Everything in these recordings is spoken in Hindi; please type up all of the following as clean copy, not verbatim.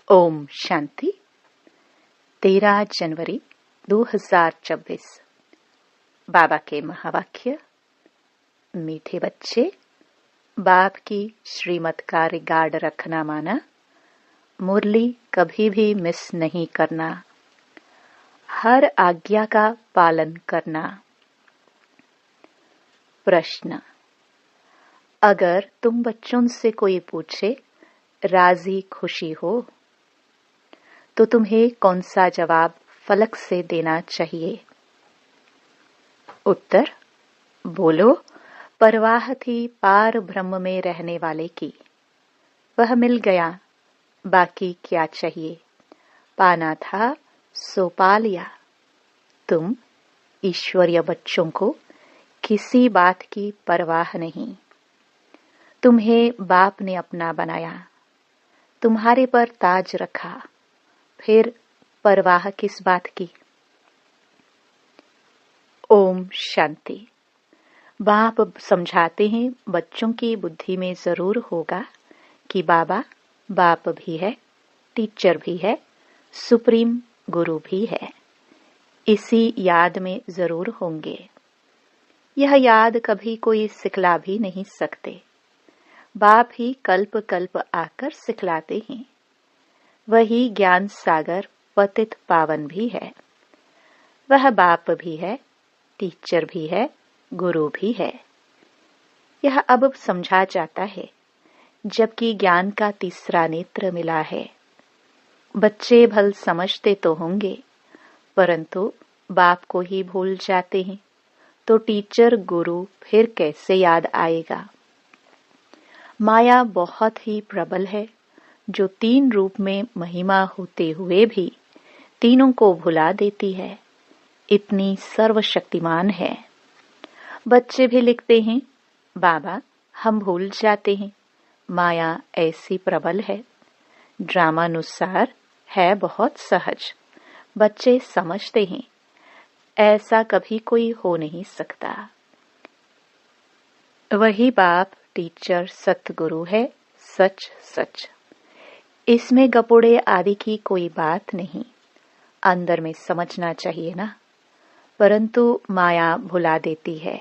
ओम शांति। 13 जनवरी 2024। बाबा के महावाक्य। मीठे बच्चे, बाप की श्रीमत का रिगार्ड रखना माना, मुरली कभी भी मिस नहीं करना, हर आज्ञा का पालन करना। प्रश्न: अगर तुम बच्चों से कोई पूछे राजी खुशी हो तो तुम्हें कौन सा जवाब फलक से देना चाहिए? उत्तर: बोलो, परवाह थी पार ब्रह्म में रहने वाले की, वह मिल गया, बाकी क्या चाहिए? पाना था सो पा लिया। तुम ईश्वरीय बच्चों को किसी बात की परवाह नहीं। तुम्हें बाप ने अपना बनाया, तुम्हारे पर ताज रखा, फिर परवाह किस बात की? ओम शांति। बाप समझाते हैं बच्चों की बुद्धि में जरूर होगा कि बाबा बाप भी है, टीचर भी है, सुप्रीम गुरु भी है। इसी याद में जरूर होंगे। यह याद कभी कोई सिखला भी नहीं सकते। बाप ही कल्प कल्प आकर सिखलाते हैं। वही ज्ञान सागर पतित पावन भी है। वह बाप भी है, टीचर भी है, गुरु भी है। यह अब समझा जाता है, जबकि ज्ञान का तीसरा नेत्र मिला है। बच्चे भल समझते तो होंगे, परंतु बाप को ही भूल जाते हैं, तो टीचर गुरु फिर कैसे याद आएगा? माया बहुत ही प्रबल है, जो 3 रूप में महिमा होते हुए भी तीनों को भुला देती है। इतनी सर्वशक्तिमान है। बच्चे भी लिखते हैं, बाबा हम भूल जाते हैं, माया ऐसी प्रबल है। ड्रामानुसार है बहुत सहज। बच्चे समझते हैं, ऐसा कभी कोई हो नहीं सकता। वही बाप टीचर सतगुरु है, सच सच। इसमें गपोड़े आदि की कोई बात नहीं। अंदर में समझना चाहिए ना, परंतु माया भुला देती है।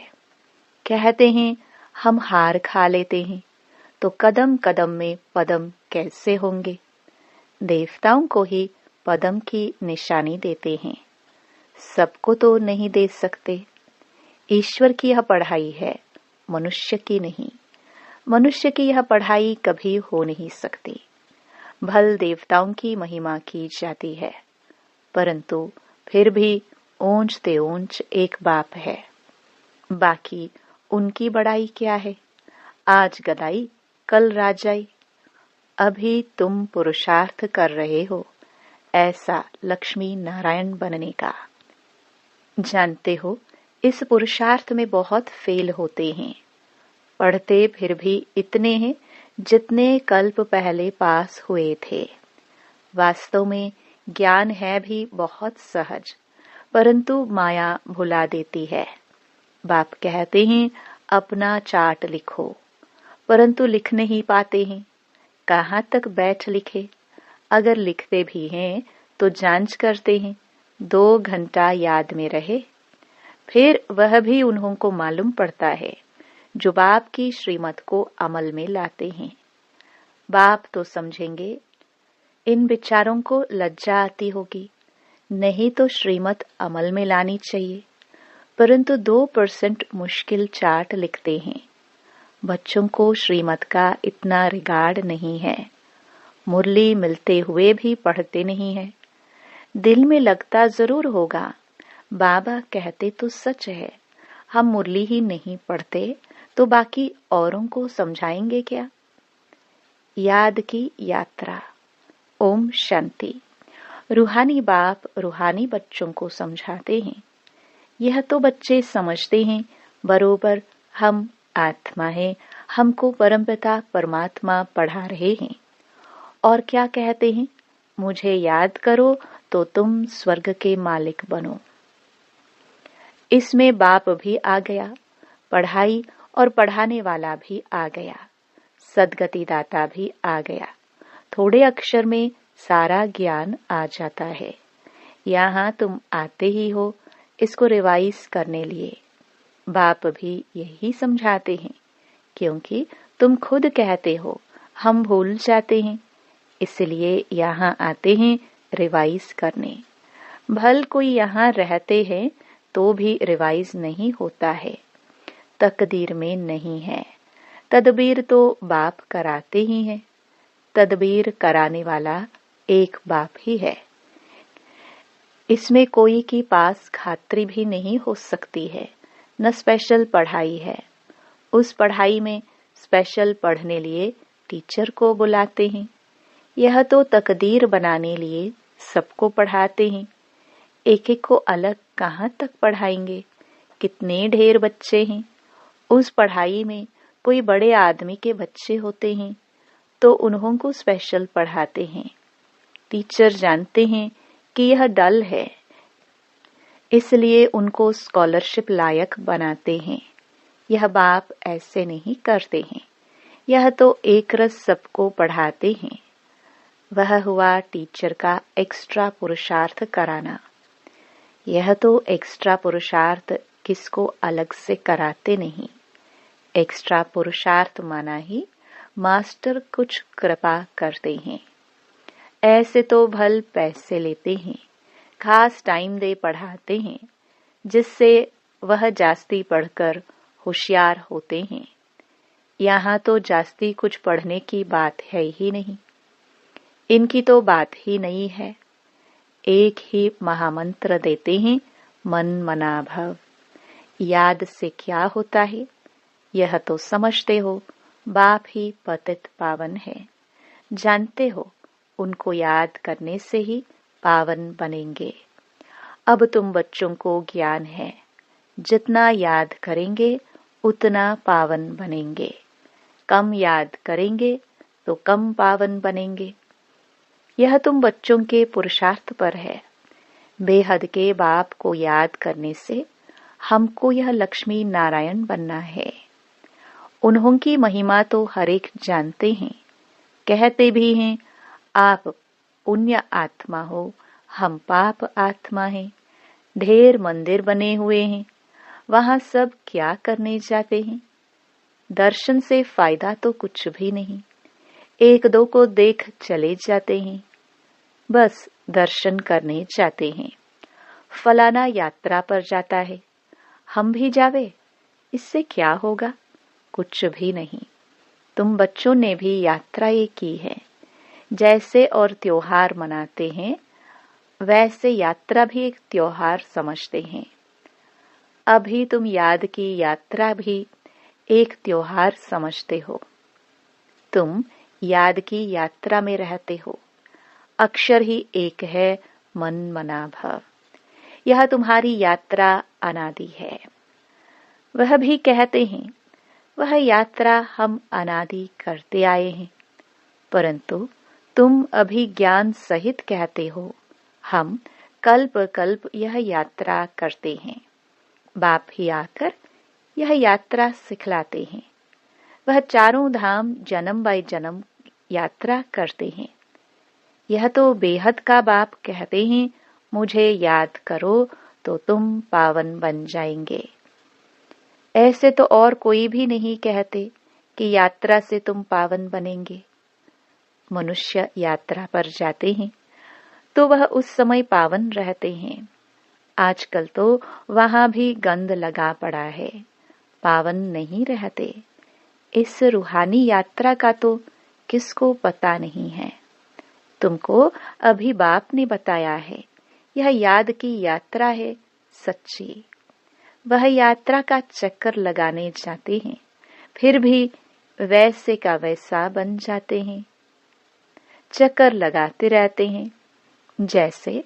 कहते हैं हम हार खा लेते हैं, तो कदम कदम में पदम कैसे होंगे? देवताओं को ही पदम की निशानी देते हैं, सबको तो नहीं दे सकते। ईश्वर की यह पढ़ाई है, मनुष्य की नहीं। मनुष्य की यह पढ़ाई कभी हो नहीं सकती। भल देवताओं की महिमा की जाती है, परंतु फिर भी ऊंचते ऊंच एक बाप है। बाकी उनकी बड़ाई क्या है? आज गदाई, कल राजाई। अभी तुम पुरुषार्थ कर रहे हो ऐसा लक्ष्मी नारायण बनने का। जानते हो, इस पुरुषार्थ में बहुत फेल होते हैं। पढ़ते फिर भी इतने हैं जितने कल्प पहले पास हुए थे। वास्तव में ज्ञान है भी बहुत सहज, परंतु माया भुला देती है। बाप कहते हैं अपना चार्ट लिखो, परंतु लिख नहीं पाते हैं। कहाँ तक बैठ लिखे? अगर लिखते भी हैं तो जांच करते हैं 2 घंटा याद में रहे, फिर वह भी उन्हों को मालूम पड़ता है जो बाप की श्रीमत को अमल में लाते हैं। बाप तो समझेंगे। इन विचारों को लज्जा आती होगी, नहीं तो श्रीमत अमल में लानी चाहिए, परंतु 2% मुश्किल चार्ट लिखते हैं। बच्चों को श्रीमत का इतना रिगार्ड नहीं है। मुरली मिलते हुए भी पढ़ते नहीं है। दिल में लगता जरूर होगा, बाबा कहते तो सच है, हम मुरली ही नहीं पढ़ते तो बाकी औरों को समझाएंगे क्या? याद की यात्रा। ओम शांति। रूहानी बाप रूहानी बच्चों को समझाते हैं। यह तो बच्चे समझते हैं बरोबर हम आत्मा हैं, हमको परमपिता परमात्मा पढ़ा रहे हैं। और क्या कहते हैं? मुझे याद करो तो तुम स्वर्ग के मालिक बनो। इसमें बाप भी आ गया, पढ़ाई और पढ़ाने वाला भी आ गया, सदगति दाता भी आ गया। थोड़े अक्षर में सारा ज्ञान आ जाता है। यहाँ तुम आते ही हो इसको रिवाइज करने लिए। बाप भी यही समझाते हैं, क्योंकि तुम खुद कहते हो हम भूल जाते हैं, इसलिए यहाँ आते हैं रिवाइज करने। भल कोई यहाँ रहते हैं तो भी रिवाइज नहीं होता है, तकदीर में नहीं है। तदबीर तो बाप कराते ही हैं। तदबीर कराने वाला एक बाप ही है। इसमें कोई की पास खात्री भी नहीं हो सकती है, न स्पेशल पढ़ाई है। उस पढ़ाई में स्पेशल पढ़ने लिए टीचर को बुलाते हैं। यह तो तकदीर बनाने लिए सबको पढ़ाते हैं। एक एक को अलग कहाँ तक पढ़ाएंगे? कितने ढेर बच्चे हैं। उस पढ़ाई में कोई बड़े आदमी के बच्चे होते हैं तो उन्हों को स्पेशल पढ़ाते हैं। टीचर जानते हैं कि यह डल है, इसलिए उनको स्कॉलरशिप लायक बनाते हैं। यह बाप ऐसे नहीं करते हैं। यह तो एक रस सबको पढ़ाते हैं। वह हुआ टीचर का एक्स्ट्रा पुरुषार्थ कराना। यह तो एक्स्ट्रा पुरुषार्थ किसको अलग से कराते नहीं। एक्स्ट्रा पुरुषार्थ माना ही मास्टर कुछ कृपा करते हैं। ऐसे तो भल पैसे लेते हैं, खास टाइम दे पढ़ाते हैं, जिससे वह जास्ती पढ़कर होशियार होते हैं। यहाँ तो जास्ती कुछ पढ़ने की बात है ही नहीं। इनकी तो बात ही नहीं है। एक ही महामंत्र देते हैं, मन मना भव। याद से क्या होता है यह तो समझते हो। बाप ही पतित पावन है, जानते हो उनको याद करने से ही पावन बनेंगे। अब तुम बच्चों को ज्ञान है, जितना याद करेंगे उतना पावन बनेंगे। कम याद करेंगे तो कम पावन बनेंगे। यह तुम बच्चों के पुरुषार्थ पर है। बेहद के बाप को याद करने से हमको यह लक्ष्मी नारायण बनना है। उन्हों की महिमा तो हर एक जानते हैं, कहते भी हैं आप पुण्य आत्मा हो, हम पाप आत्मा हैं। ढेर मंदिर बने हुए हैं, वहां सब क्या करने जाते हैं? दर्शन से फायदा तो कुछ भी नहीं। एक दो को देख चले जाते हैं, बस दर्शन करने जाते हैं। फलाना यात्रा पर जाता है, हम भी जावे, इससे क्या होगा? कुछ भी नहीं। तुम बच्चों ने भी यात्रा ये की है। जैसे और त्योहार मनाते हैं, वैसे यात्रा भी एक त्योहार समझते हैं। अभी तुम याद की यात्रा भी एक त्योहार समझते हो। तुम याद की यात्रा में रहते हो। अक्षर ही एक है, मन मना भव। यह तुम्हारी यात्रा अनादि है। वह भी कहते हैं वह यात्रा हम अनादि करते आए हैं, परंतु तुम अभी ज्ञान सहित कहते हो हम कल्प कल्प यह यात्रा करते हैं। बाप ही आकर यह यात्रा सिखलाते हैं। वह चारों धाम जन्म बाय जन्म यात्रा करते हैं। यह तो बेहद का बाप कहते हैं मुझे याद करो तो तुम पावन बन जाएंगे। ऐसे तो और कोई भी नहीं कहते कि यात्रा से तुम पावन बनेंगे। मनुष्य यात्रा पर जाते हैं तो वह उस समय पावन रहते हैं। आजकल तो वहां भी गंद लगा पड़ा है, पावन नहीं रहते। इस रूहानी यात्रा का तो किसको पता नहीं है। तुमको अभी बाप ने बताया है, यह याद की यात्रा है सच्ची। वह यात्रा का चक्कर लगाने जाते हैं, फिर भी वैसे का वैसा बन जाते हैं। चक्कर लगाते रहते हैं। जैसे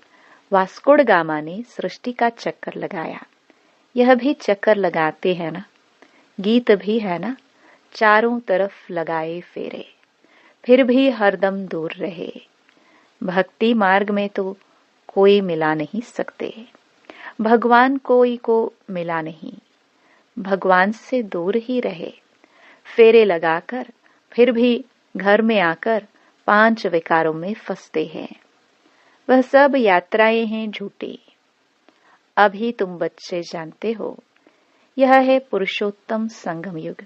वास्को ड गामा ने सृष्टि का चक्कर लगाया, यह भी चक्कर लगाते हैं ना। गीत भी है ना, चारों तरफ लगाए फेरे, फिर भी हरदम दूर रहे। भक्ति मार्ग में तो कोई मिला नहीं सकते। भगवान कोई को मिला नहीं, भगवान से दूर ही रहे। फेरे लगाकर फिर भी घर में आकर 5 विकारों में फंसते हैं। वह सब यात्राएं हैं झूठी। अभी तुम बच्चे जानते हो, यह है पुरुषोत्तम संगम युग,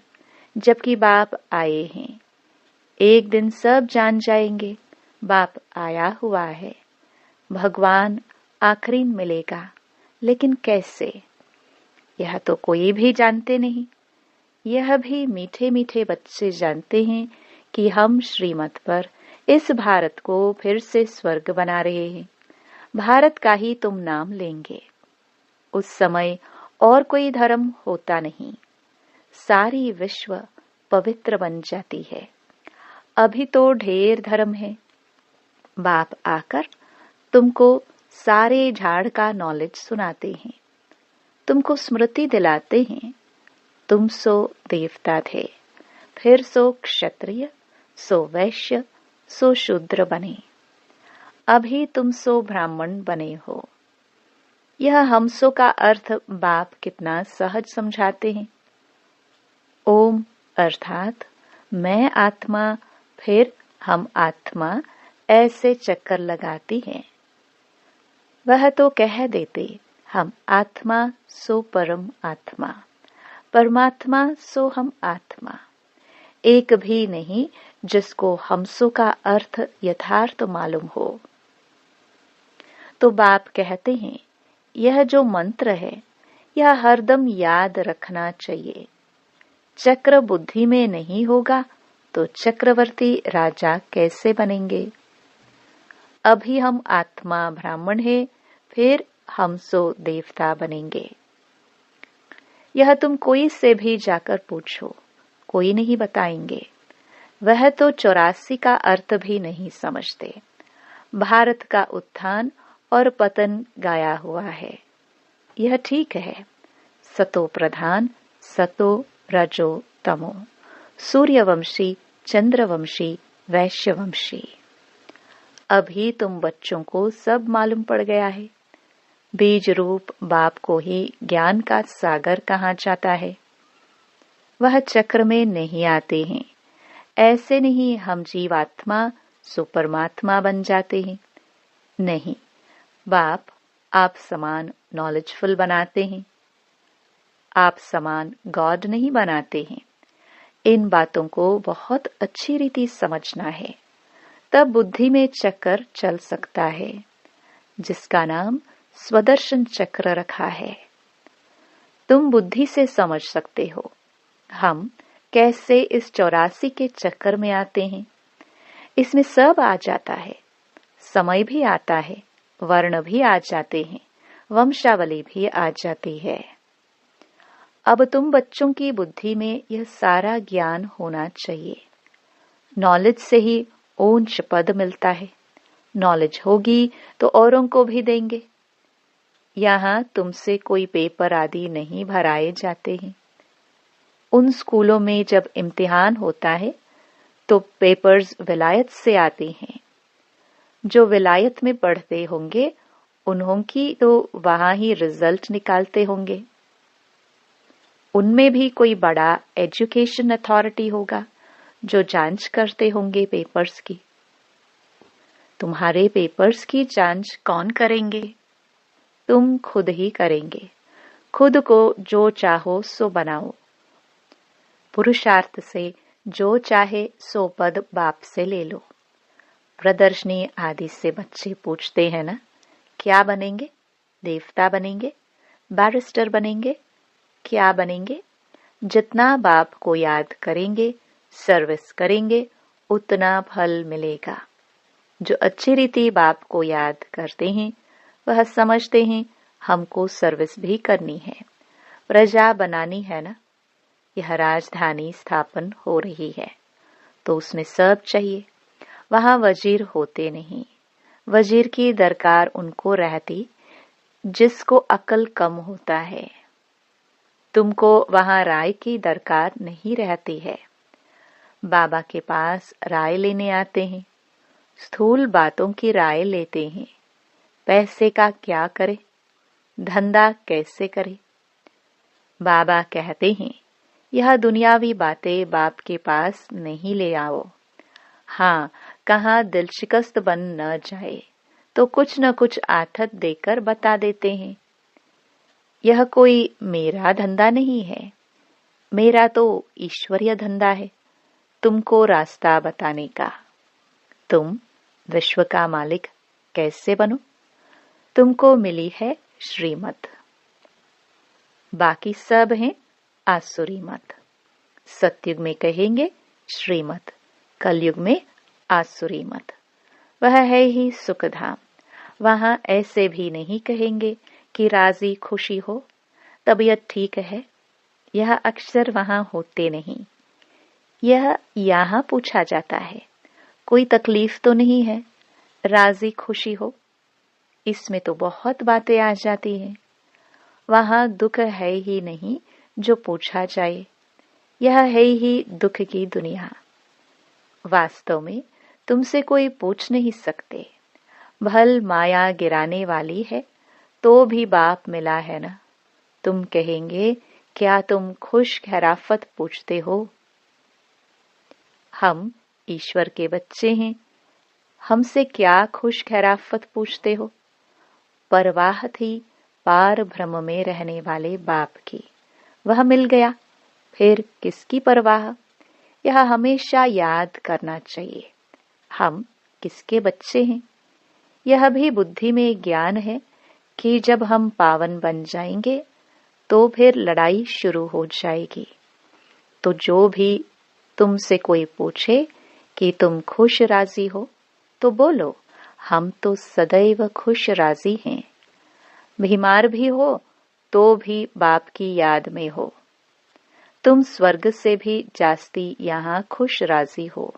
जबकि बाप आए हैं। एक दिन सब जान जाएंगे, बाप आया हुआ है। भगवान आखिरी मिलेगा, लेकिन कैसे, यह तो कोई भी जानते नहीं। यह भी मीठे मीठे बच्चे जानते हैं कि हम श्रीमत पर इस भारत को फिर से स्वर्ग बना रहे हैं। भारत का ही तुम नाम लेंगे। उस समय और कोई धर्म होता नहीं, सारी विश्व पवित्र बन जाती है। अभी तो ढेर धर्म है। बाप आकर तुमको सारे झाड़ का नॉलेज सुनाते हैं, तुमको स्मृति दिलाते हैं। तुम सो देवता थे, फिर सो क्षत्रिय, सो वैश्य, सो शूद्र बने। अभी तुम सो ब्राह्मण बने हो। यह हमसो का अर्थ बाप कितना सहज समझाते हैं। ओम अर्थात मैं आत्मा, फिर हम आत्मा, ऐसे चक्कर लगाती हैं। वह तो कह देते, हम आत्मा सो परम आत्मा, परमात्मा सो हम आत्मा। एक भी नहीं जिसको हमसो का अर्थ यथार्थ मालूम हो। तो बाप कहते हैं, यह जो मंत्र है, यह हरदम याद रखना चाहिए। चक्र बुद्धि में नहीं होगा तो चक्रवर्ती राजा कैसे बनेंगे। अभी हम आत्मा ब्राह्मण है, फिर हम सो देवता बनेंगे। यह तुम कोई से भी जाकर पूछो, कोई नहीं बताएंगे। वह तो 84 का अर्थ भी नहीं समझते। भारत का उत्थान और पतन गाया हुआ है। यह ठीक है। सतो प्रधान, सतो रजो तमो, सूर्यवंशी, चंद्रवंशी, वैश्यवंशी। अभी तुम बच्चों को सब मालूम पड़ गया है। बीज रूप बाप को ही ज्ञान का सागर कहा जाता है। वह चक्र में नहीं आते हैं। ऐसे नहीं हम जीवात्मा सो परमात्मा बन जाते हैं। नहीं, बाप आप समान नॉलेजफुल बनाते हैं। आप समान गॉड नहीं बनाते हैं। इन बातों को बहुत अच्छी रीति समझना है, तब बुद्धि में चक्र चल सकता है, जिसका नाम स्वदर्शन चक्र रखा है। तुम बुद्धि से समझ सकते हो हम कैसे इस 84 के चक्कर में आते हैं। इसमें सब आ जाता है, समय भी आता है, वर्ण भी आ जाते हैं, वंशावली भी आ जाती है। अब तुम बच्चों की बुद्धि में यह सारा ज्ञान होना चाहिए। नॉलेज से ही ऊंच पद मिलता है। नॉलेज होगी तो औरों को भी देंगे। यहाँ तुमसे कोई पेपर आदि नहीं भराए जाते हैं। उन स्कूलों में जब इम्तिहान होता है तो पेपर्स विलायत से आते हैं। जो विलायत में पढ़ते होंगे उन्हों की तो वहां ही रिजल्ट निकालते होंगे। उनमें भी कोई बड़ा एजुकेशन अथॉरिटी होगा जो जांच करते होंगे पेपर्स की। तुम्हारे पेपर्स की जांच कौन करेंगे? तुम खुद ही करेंगे। खुद को जो चाहो सो बनाओ। पुरुषार्थ से जो चाहे सो पद बाप से ले लो। प्रदर्शनी आदि से बच्चे पूछते हैं ना, क्या बनेंगे? देवता बनेंगे? बैरिस्टर बनेंगे? क्या बनेंगे? जितना बाप को याद करेंगे, सर्विस करेंगे, उतना फल मिलेगा। जो अच्छी रीति बाप को याद करते हैं, वह समझते हैं हमको सर्विस भी करनी है, प्रजा बनानी है ना। यह राजधानी स्थापन हो रही है तो उसमें सब चाहिए। वहां वजीर होते नहीं। वजीर की दरकार उनको रहती जिसको अकल कम होता है। तुमको वहां राय की दरकार नहीं रहती है। बाबा के पास राय लेने आते हैं। स्थूल बातों की राय लेते हैं। पैसे का क्या करे, धंधा कैसे करे। बाबा कहते हैं यह दुनियावी बातें बाप के पास नहीं ले आओ। हाँ, कहाँ दिल शिकस्त बन न जाए तो कुछ न कुछ आथत देकर बता देते हैं। यह कोई मेरा धंधा नहीं है, मेरा तो ईश्वरीय धंधा है तुमको रास्ता बताने का। तुम विश्व का मालिक कैसे बनो? तुमको मिली है श्रीमत, बाकी सब हैं आसुरी मत। सतयुग में कहेंगे श्रीमत, कलयुग में आसुरी मत। वह है ही सुखधाम, वहां ऐसे भी नहीं कहेंगे कि राजी खुशी हो, तबीयत ठीक है। यह अक्सर वहां होते नहीं। यह यहाँ पूछा जाता है, कोई तकलीफ तो नहीं है, राजी खुशी हो। इसमें तो बहुत बातें आ जाती हैं। वहां दुख है ही नहीं जो पूछा जाए। यह है ही दुख की दुनिया। वास्तव में तुमसे कोई पूछ नहीं सकते। भल माया गिराने वाली है तो भी बाप मिला है ना। तुम कहेंगे क्या तुम खुश खैराफत पूछते हो? हम ईश्वर के बच्चे हैं, हमसे क्या खुश खैराफत पूछते हो? परवाह थी पार भ्रम में रहने वाले बाप की, वह मिल गया, फिर किसकी परवाह? यह हमेशा याद करना चाहिए। हम किसके बच्चे हैं? यह भी बुद्धि में ज्ञान है कि जब हम पावन बन जाएंगे तो फिर लड़ाई शुरू हो जाएगी। तो जो भी तुमसे कोई पूछे कि तुम खुश राजी हो, तो बोलो हम तो सदैव खुश राजी हैं। बीमार भी हो तो भी बाप की याद में हो। तुम स्वर्ग से भी जास्ती यहाँ खुश राजी हो,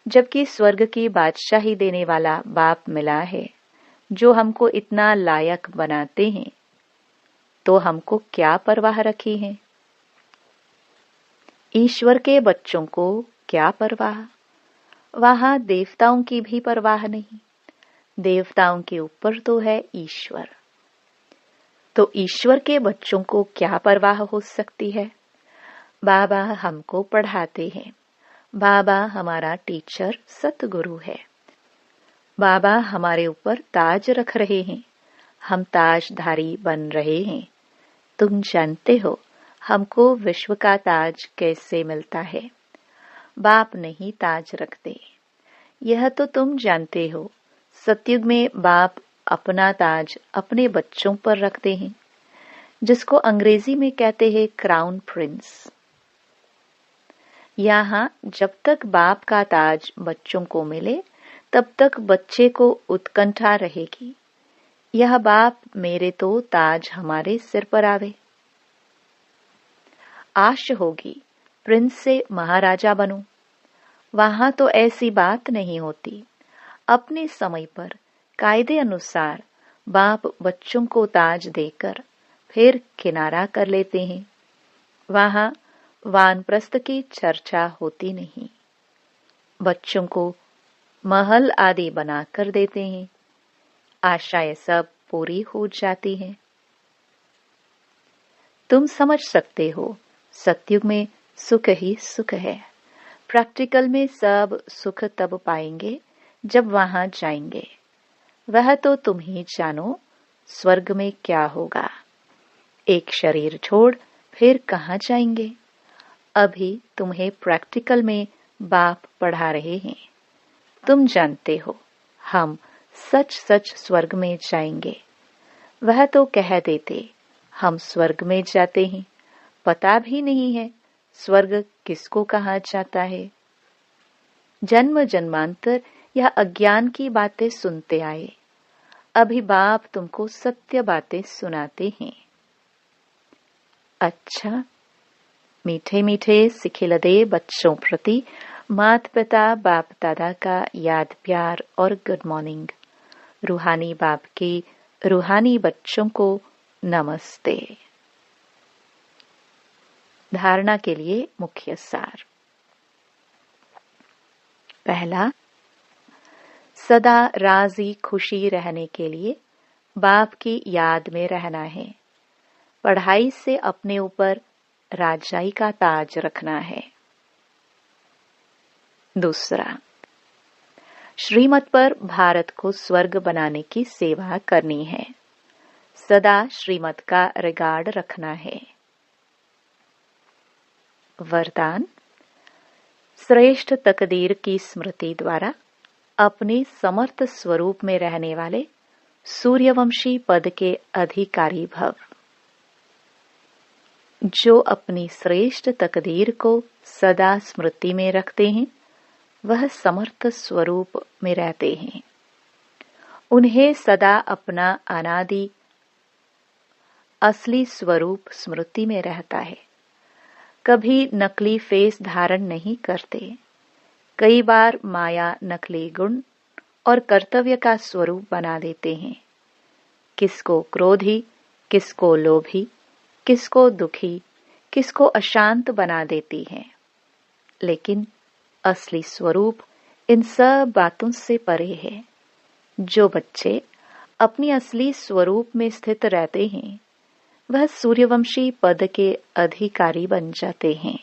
जबकि स्वर्ग की बादशाही देने वाला बाप मिला है जो हमको इतना लायक बनाते हैं, तो हमको क्या परवाह रखी है? ईश्वर के बच्चों को क्या परवाह? वहां देवताओं की भी परवाह नहीं। देवताओं के ऊपर तो है ईश्वर। तो ईश्वर के बच्चों को क्या परवाह हो सकती है? बाबा हमको पढ़ाते हैं। बाबा हमारा टीचर सतगुरु है। बाबा हमारे ऊपर ताज रख रहे हैं, हम ताजधारी बन रहे हैं। तुम जानते हो हमको विश्व का ताज कैसे मिलता है? बाप नहीं ताज रखते, यह तो तुम जानते हो। सतयुग में बाप अपना ताज अपने बच्चों पर रखते हैं, जिसको अंग्रेजी में कहते हैं क्राउन प्रिंस। यहाँ जब तक बाप का ताज बच्चों को मिले तब तक बच्चे को उत्कंठा रहेगी, यह बाप मेरे तो ताज हमारे सिर पर आवे। आश होगी प्रिंस से महाराजा बनूं। वहां तो ऐसी बात नहीं होती। अपने समय पर कायदे अनुसार बाप बच्चों को ताज देकर फिर किनारा कर लेते हैं। वहां वानप्रस्थ की चर्चा होती नहीं। बच्चों को महल आदि बना कर देते हैं। आशाएं सब पूरी हो जाती हैं। तुम समझ सकते हो सतयुग में सुख ही सुख है। प्रैक्टिकल में सब सुख तब पाएंगे जब वहां जाएंगे। वह तो तुम ही जानो स्वर्ग में क्या होगा। एक शरीर छोड़ फिर कहाँ जाएंगे? अभी तुम्हें प्रैक्टिकल में बाप पढ़ा रहे हैं। तुम जानते हो हम सच सच स्वर्ग में जाएंगे। वह तो कह देते हम स्वर्ग में जाते हैं, पता भी नहीं है स्वर्ग किसको कहा जाता है। जन्म जन्मांतर यह अज्ञान की बातें सुनते आए। अभी बाप तुमको सत्य बातें सुनाते हैं। अच्छा, मीठे मीठे सिखिलदे बच्चों प्रति माता पिता बाप दादा का याद प्यार और गुड मॉर्निंग। रूहानी बाप की रूहानी बच्चों को नमस्ते। धारणा के लिए मुख्य सार। पहला, सदा राजी खुशी रहने के लिए बाप की याद में रहना है। पढ़ाई से अपने ऊपर राजाई का ताज रखना है। दूसरा, श्रीमत पर भारत को स्वर्ग बनाने की सेवा करनी है। सदा श्रीमत का रिगार्ड रखना है। वरदान। श्रेष्ठ तकदीर की स्मृति द्वारा अपने समर्थ स्वरूप में रहने वाले सूर्यवंशी पद के अधिकारी भव। जो अपनी श्रेष्ठ तकदीर को सदा स्मृति में रखते हैं वह समर्थ स्वरूप में रहते हैं। उन्हें सदा अपना अनादि असली स्वरूप स्मृति में रहता है। कभी नकली फेस धारण नहीं करते। कई बार माया नकली गुण और कर्तव्य का स्वरूप बना देते हैं। किसको क्रोधी, किसको लोभी, किसको दुखी, किसको अशांत बना देती है। लेकिन असली स्वरूप इन सब बातों से परे है। जो बच्चे अपनी असली स्वरूप में स्थित रहते हैं वह सूर्यवंशी पद के अधिकारी बन जाते हैं।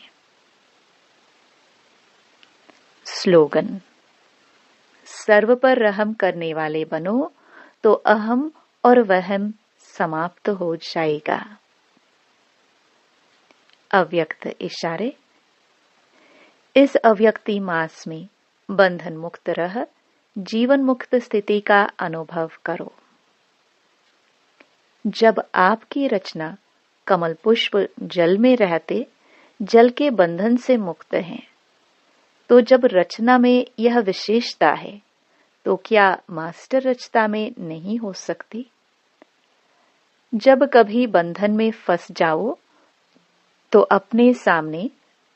स्लोगन। सर्व पर रहम करने वाले बनो तो अहम और वहम समाप्त हो जाएगा। अव्यक्त इशारे। इस अव्यक्ति मास में बंधन मुक्त रह जीवन मुक्त स्थिति का अनुभव करो। जब आपकी रचना कमल पुष्प जल में रहते जल के बंधन से मुक्त है, तो जब रचना में यह विशेषता है तो क्या मास्टर रचना में नहीं हो सकती? जब कभी बंधन में फंस जाओ तो अपने सामने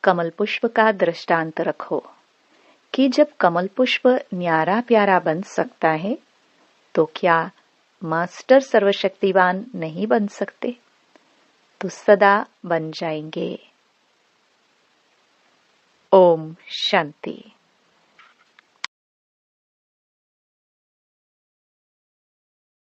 कमल पुष्प का दृष्टांत रखो कि जब कमल पुष्प न्यारा प्यारा बन सकता है तो क्या मास्टर सर्वशक्तिवान नहीं बन सकते? तो सदा बन जाएंगे। ओम शांति।